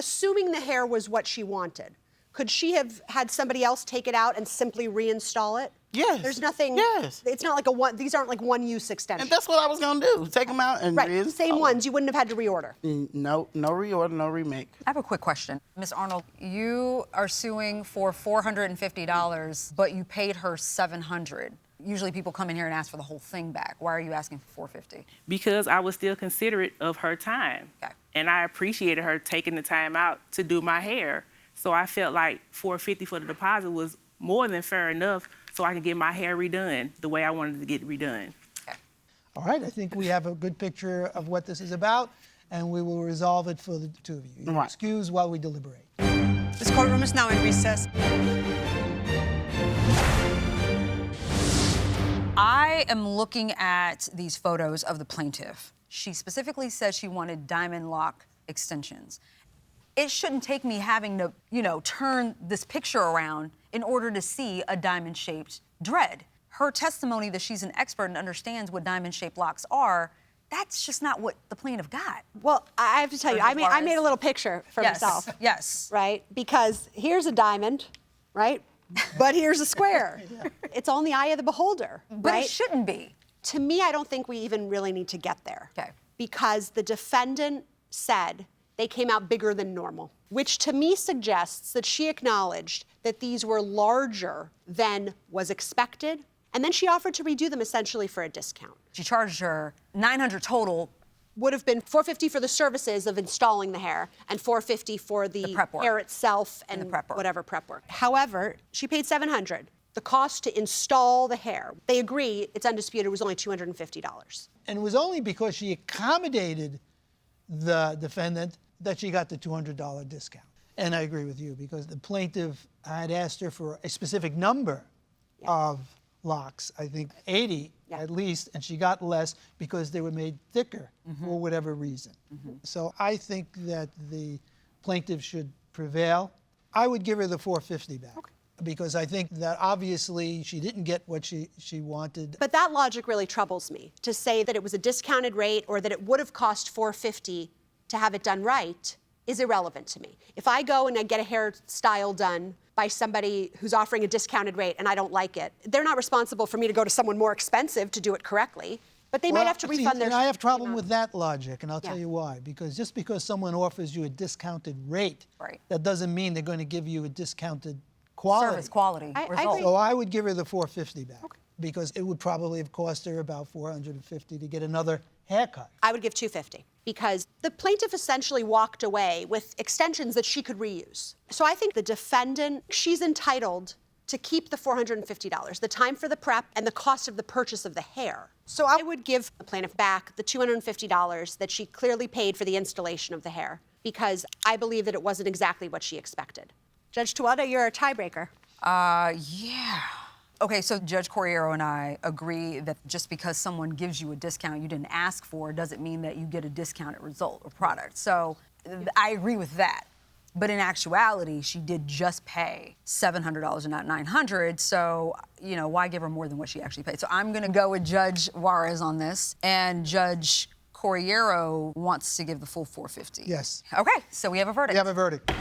assuming the hair was what she wanted, could she have had somebody else take it out and simply reinstall it? Yes. There's nothing. Yes. It's not like these aren't like one-use extensions. And that's what I was gonna do. Take them out and right. Same ones. You wouldn't have had to reorder. No reorder, no remake. I have a quick question. Miss Arnold, you are suing for $450, but you paid her $700. Usually people come in here and ask for the whole thing back. Why are you asking for $450? Because I was still considerate of her time. Okay. And I appreciated her taking the time out to do my hair. So I felt like $450 for the deposit was more than fair enough so I could get my hair redone the way I wanted to get it redone. Okay. All right, I think we have a good picture of what this is about, and we will resolve it for the two of you. Right. Excuse while we deliberate. This courtroom is now in recess. I am looking at these photos of the plaintiff. She specifically says she wanted diamond lock extensions. It shouldn't take me having to, turn this picture around in order to see a diamond-shaped dread. Her testimony that she's an expert and understands what diamond-shaped locks are, that's just not what the plaintiff got. Well, I have to tell you, I made a little picture for myself. Yes. Right? Because here's a diamond, right? But here's a square. Yeah. It's on the eye of the beholder, But right? it shouldn't be. To me, I don't think we even really need to get there. Okay. Because the defendant said they came out bigger than normal, which to me suggests that she acknowledged that these were larger than was expected, and then she offered to redo them essentially for a discount. She charged her $900 total. Would have been $450 for the services of installing the hair and $450 for the prep work. hair itself and the prep work. whatever prep work. However, she paid $700. The cost to install the hair, they agree, it's undisputed, it was only $250. And it was only because she accommodated the defendant that she got the $200 discount. And I agree with you, because the plaintiff had asked her for a specific number of locks, I think 80 at least, and she got less because they were made thicker for whatever reason. So I think that the plaintiff should prevail. I would give her the $450 back. Okay. Because I think that obviously she didn't get what she wanted. But that logic really troubles me, to say that it was a discounted rate or that it would have cost $450 to have it done right is irrelevant to me. If I go and I get a hairstyle done by somebody who's offering a discounted rate and I don't like it, they're not responsible for me to go to someone more expensive to do it correctly, but they might have to refund their... And I have problem with that logic, and I'll tell you why. Because just because someone offers you a discounted rate, that doesn't mean they're going to give you a discounted quality. Service quality. I So I would give her the $450 back, because it would probably have cost her about $450 to get another haircut. I would give $250, because the plaintiff essentially walked away with extensions that she could reuse. So I think the defendant, she's entitled to keep the $450, the time for the prep and the cost of the purchase of the hair. So I would give the plaintiff back the $250 that she clearly paid for the installation of the hair, because I believe that it wasn't exactly what she expected. Judge Tuwada, you're a tiebreaker. Yeah. Okay, so Judge Corriero and I agree that just because someone gives you a discount you didn't ask for doesn't mean that you get a discounted result or product. So I agree with that. But in actuality, she did just pay $700 and not $900. So, why give her more than what she actually paid? So I'm going to go with Judge Juarez on this. And Judge Corriero wants to give the full $450. Yes. Okay, so we have a verdict. We have a verdict.